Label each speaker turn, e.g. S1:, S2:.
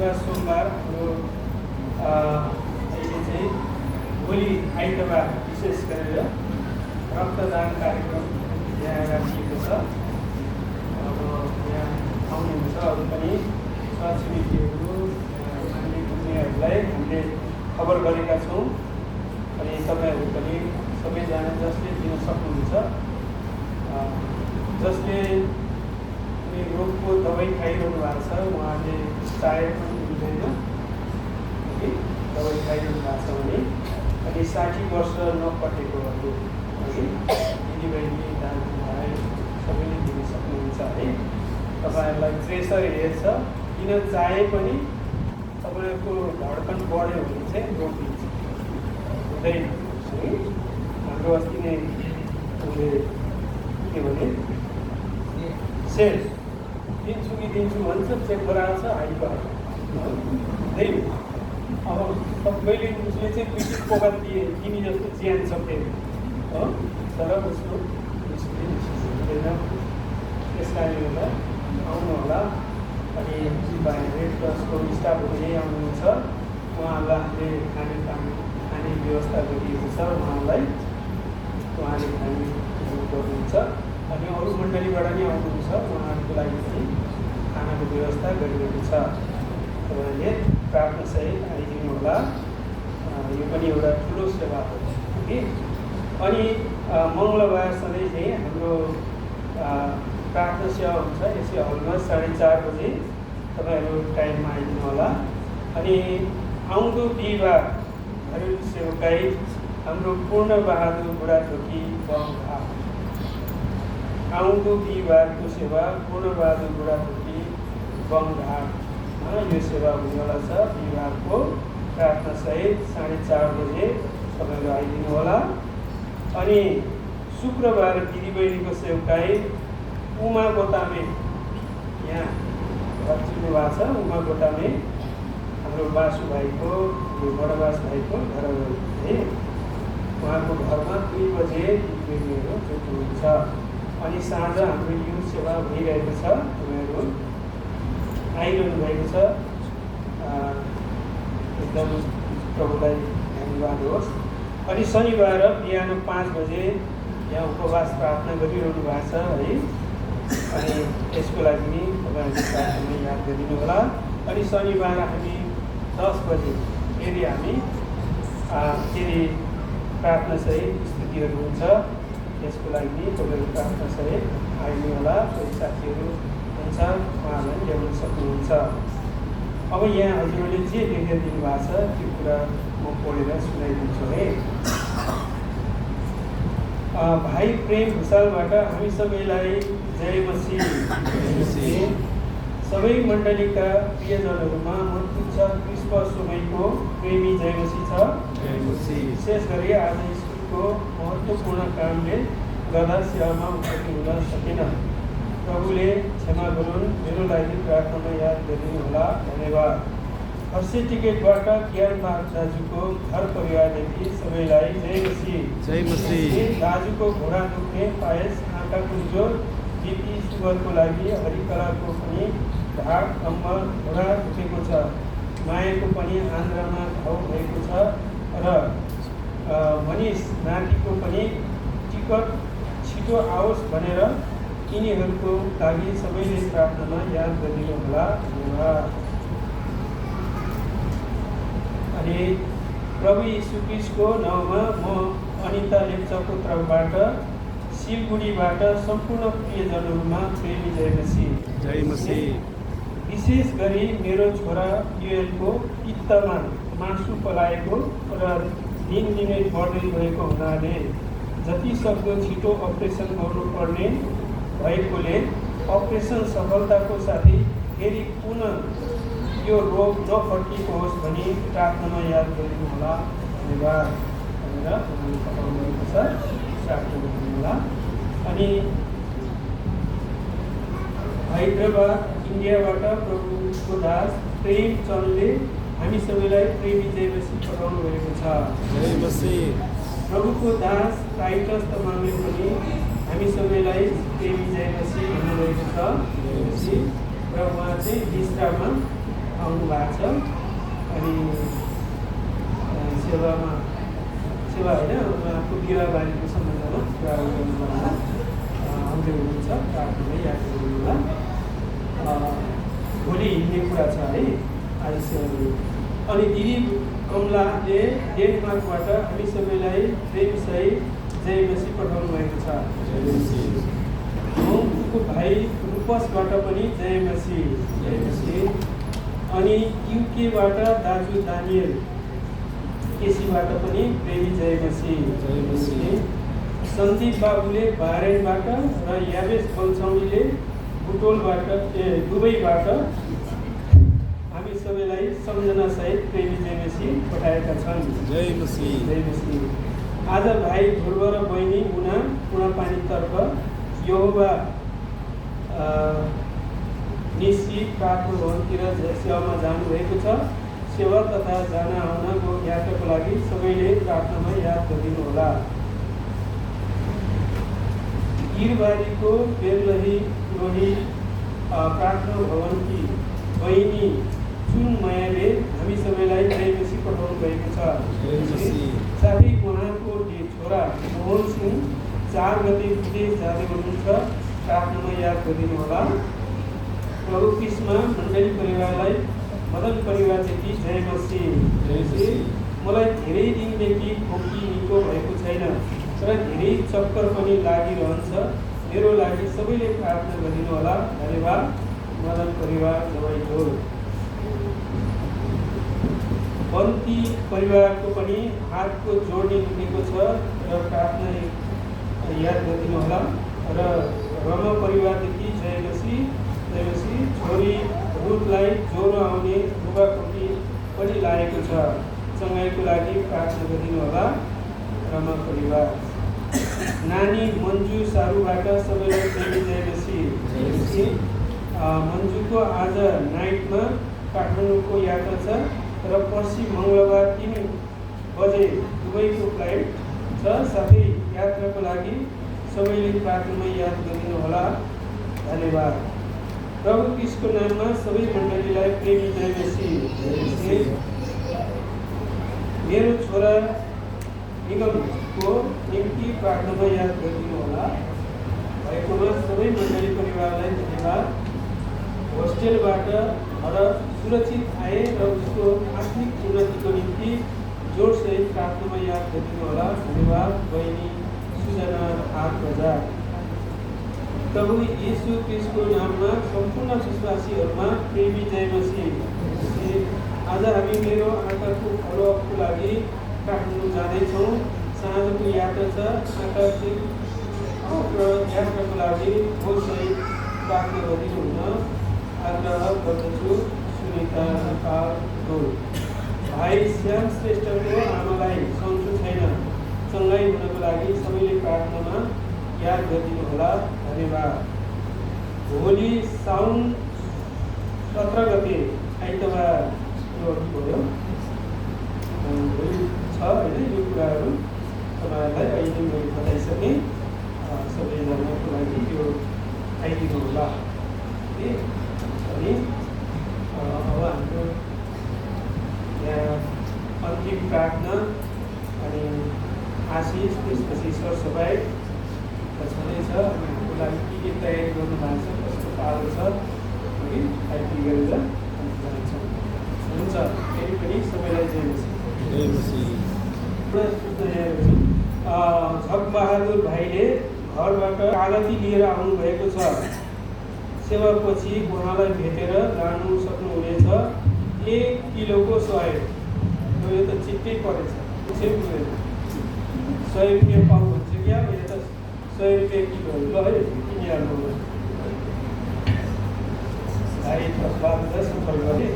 S1: बिहिबार सोमबार हाम्रो अहिले चाहिँ भोलि आइतबार विशेष गरेर रक्तदान कार्यक्रम यहाँ राखिएको छ। अब यहाँ आउनुहुन्छ अरू पनि छरछिमेकीहरू मान्ने बुझ्नेहरूलाई हामीले खबर गरेका छौँ। अनि तपाईँहरू पनि सबैजना जसले दिन सक्नुहुन्छ, जसले कुनै रोगको दबाई खाइरहनु भएको छ उहाँले चाहे पनि हुँदैन कि दबाई खाइरहनु भएको छ भने, अनि 60 वर्ष नकटेकोहरू दिदीबहिनी दाजुभाइ सबैले दिन सक्नुहुन्छ है। तपाईँहरूलाई प्रेसर हेर्छ, किन चाहे पनि तपाईँको धड्कन बढ्यो भने चाहिँ रोकिन्छ, हुँदैन है। हाम्रो अस्ति नै उसले के भने सेल दिन्छु कि दिन्छु भन्छ, चेक गराउँछ हाइपर हुँदैन। अब सबैले उसले चाहिँ पिटिक पोका दिए तिमी जस्तो ज्यान सक्यो हो, तर उसको हुँदैन। त्यस कारणले गर्दा आउनु होला। अनि रेड क्रसको स्टाफहरू यही आउनुहुन्छ, उहाँहरूले खाने व्यवस्था गरिएको छ। उहाँले खाने गर्नुहुन्छ। अनि अरू मण्डलीबाट नि आउनुहुन्छ, उहाँहरूको लागि पनि खानाको व्यवस्था गरिएको छ। तपाईँहरूले प्रार्थना सहित आइदिनु होला। यो पनि एउटा ठुलो सेवा हो कि। अनि मङ्गलबार सधैँ चाहिँ हाम्रो प्रार्थना सेवा हुन्छ यसै हलमा 4:30 बजे। तपाईँहरू टाइममा आइदिनु होला। अनि आउँदो बिहिबार घरेलु सेवकाई हाम्रो पूर्णबहादुर बुढाथोकी बमघाट, आउँदो बिहिबारको सेवा पूर्णबहादुर बुढाथोकी बमघाटमा यो सेवा हुनेवाला छ। बिहिबारको प्रार्थना सहित 4:30 बजे तपाईँहरू आइदिनु होला। अनि शुक्रबार दिदीबहिनीको सेवकाई उमा गोतामे, यहाँ घर चिन्नु भएको छ, उमा गोतामे हाम्रो बासु भाइको, बडबास भाइको घर है। उहाँको घरमा 2 बजे दिदीबहिनीहरू जुट्नुहुन्छ। अनि साँझ हाम्रो युथ सेवा भइरहेको छ, तपाईँहरू आइरहनु भएको छ। एकदम प्रभुलाई धन्यवाद होस्। अनि शनिबार बिहान 5 बजे यहाँ उपवास प्रार्थना गरिरहनु भएको छ है। अनि यसको लागि नि तपाईँहरूले प्रार्थना याद गरिदिनु होला। अनि शनिबार हामी 10 बजे फेरि हामी प्रार्थना सहित स्तुतिहरू हुन्छ। यसको लागि नि तपाईँहरू प्रार्थना सहित आइदिनु होला। कोही साथीहरू हुन्छ, उहाँहरूलाई ल्याउन सक्नुहुन्छ। अब यहाँ हजुरहरूले जे लेखेर दिनुभएको छ त्यो कुरा म पढेर सुनाइदिन्छु है। भाइ प्रेम भुषालबाट हामी सबैलाई जय मसीह। सबै मण्डलीका प्रियजनहरूमा म तुच्छ क्रिस्मस समयको प्रेमी जय मसीह छ। विशेष गरी आज स्कुलको महत्त्वपूर्ण कामले गर्दा सेवामा उपस्थित हुन सकेन। प्रभुले क्षमा गरून्, मेरो लागि प्रार्थनामा याद गरिदिनु होला। धन्यवाद। हर्षे टिकटबाट ज्ञान दाजुको घर परिवारदेखि सबैलाई जय मसीह।
S2: जय मसीह।
S1: दाजुको घोडा दुख्ने पायस, आँखाको ज्वरो, बिपी सुगरको लागि हरिकलाको पनि ढाड कम्मर घोडा दुखेको छ। मायाको पनि आन्द्रामा घाउ भएको छ र मनिष नातिको पनि टिकट छिटो आओस् भनेर यिनीहरूको लागि सबैले प्रार्थनामा याद गरिदिनु होला। धन्यवाद। अनि प्रभु यीशु क्रिस्टको नाउँमा म अनिता लेप्चाको तर्फबाट सिलगढीबाट सम्पूर्ण प्रियजनहरूमा प्रेमी जय मसीह।
S2: जय मसीह।
S1: विशेष गरी मेरो छोरा युएलको पित्तमा मासु पलाएको र दिनदिनै बढ्दै गएको हुनाले जति सक्दो छिटो अपरेसन गर्नुपर्ने भएकोले अपरेसन सफलताको साथै फेरि पुनः यो रोग नफर्किएको होस् भनी प्रार्थनामा याद गरिदिनु होला। धन्यवाद भनेर पठाउनु भएको छ, प्रार्थना गरिदिनु होला। अनि हैदराबाद इन्डियाबाट प्रभुको दास प्रेम चन्दले हामी सबैलाई प्रेमी जय मसीह पठाउनु भएको छ।
S2: जय मसीह।
S1: प्रभुको दास टाइटस तमामले पनि हामी सबैलाई प्रेमी जय मसीह भन्नुभएको छ। र उहाँ चाहिँ बिस्रामा आउनु भएको छ। अनि सेवा होइन उहाँको बिराबारीको सम्बन्धमा कुरा गर्नुभन्दा आउँदै हुनुहुन्छ। प्रार्थनामै याद गर्नुहोला। भोलि हिँड्ने कुरा छ है आज सेवा। अनि दिदी कमलाले डेनमार्कबाट हामी सबैलाई प्रेमसहित जय मसी पठाउनु भएको छ। उनको भाइ रूपसबाट पनि जय मसी। अनि युकेबाट दाजु दानियल केसीबाट पनि प्रेमी जय मसी। सन्दीप बाबुले बारेनबाट र यावेश बलछौडीले बुटोलबाट दुबईबाट हामी सबैलाई सम्झनासहित प्रेमी जय मसी पठाएका छन्।
S2: जय मसी।
S1: आज भाइ ध्रुव र बहिनी उना पानीतर्फ यहोवा निश्चित प्रार्थना भवनतिर सेवामा जानुभएको छ। सेवा तथा जान आउनको यात्राको लागि सबैले प्रार्थनामा याद गरिदिनुहोला। गिरबारीको बेलही प्रार्थना भवनकी बहिनी चुनमायाले हामी सबैलाई जय मसी पठाउनु भएको छ। साथै उहाँको छोरा मोहन सिंह 4 गते विदेश जाँदै हुनुहुन्छ। प्रार्थनामा याद गरिदिनुहोला। प्रभु क्रिस्मा मण्डली परिवारलाई मदन परिवारदेखि जय मसी। मलाई धेरै दिनदेखि खोकी निको भएको छैन र धेरै चक्कर पनि लागिरहन्छ। मेरो लागि सबैले प्रार्थना गरिदिनुहोला। धन्यवाद। मदन परिवार दवाईझोल। बन्ती परिवारको पनि हातको जोड्ने दुखेको छ र प्रार्थना याद गरिदिनुहोला। र रमा परिवारदेखि जय मसी। छोरी रुथलाई ज्वरो आउने लुगाकोटी पनि लागेको छ। चङ्गाइको लागि प्रार्थना गरिदिनुहोला। रमा परिवार। नानी मन्जु सारूबाट सबैलाई प्रेमी जय मसी। मन्जुको आज नाइटमा काठमाडौँको यात्रा छ र पर्सि मङ्गलबार 3 बजे दुबईको फ्लाइट छ। साथै यात्राको लागि सबैले प्रार्थनामा याद गरिदिनुहोला। धन्यवाद। प्रभु क्रिस्टको नाममा सबै मण्डलीलाई प्रेमी जय मसी। मेरो छोरा निगमको निम्ति प्रार्थनामा याद गरिदिनुहोला। भएकोमा सबै मण्डली परिवारलाई धन्यवाद। होस्टेलबाट र सुरक्षित आए र उसको आत्मिक उन्नतिको निम्ति जोडसहित प्रार्थनामा याद गरिदिनुहोला। धन्यवाद। बहिनी सुजना 8,000। प्रभु यीशु क्रिस्टको नाममा सम्पूर्ण विश्वासीहरूमा प्रेमी जय मसी। आज हामी मेरो आँखाको फलोअपको लागि काठमाडौँ जाँदैछौँ। साँझको यात्रा छ। आकस्मिक यात्राको लागि जोडसहित प्रार्थना गरिदिनुहुन आग्रह गर्दछु। सुनिता नेपाल। भाइ श्याम श्रेष्ठको आमालाई सन्चो छैन। चङ्गाइ हुनको लागि सबैले प्रार्थनामा याद गरिदिनुहोला। धन्यवाद। भोलि साउन 17 गते आइतबार यो भयो। भोलि छ होइन यो कुराहरू तपाईँहरूलाई अहिले मैले बताइसकेँ। सबैजनाको लागि यो आइदिनुहोला। अनि अब हाम्रो यहाँ अन्तिम प्रार्थना अनि आशिष त्यसपछि सरसफाइ छँदैछ। हामीहरूको लागि के तयारी गर्नु भएको छ, कस्तो पालो छ है आइपी गरेर जान्छौँ। हुन्छ। फेरि पनि सबैलाई जय मसी। झकबहादुर भाइले घरबाट कागती लिएर आउनुभएको छ। सेवापछि उहाँलाई भेटेर लानु सक्नुहुनेछ। 1 किलोको सहयोग। यो त चिट्टै परेछ। 100 रुपियाँ पाउ भन्छ क्या। यो त 100 रुपियाँ किलो ल है किनिहाल्नु। भाइ 10 सम्पर्क गरेँ।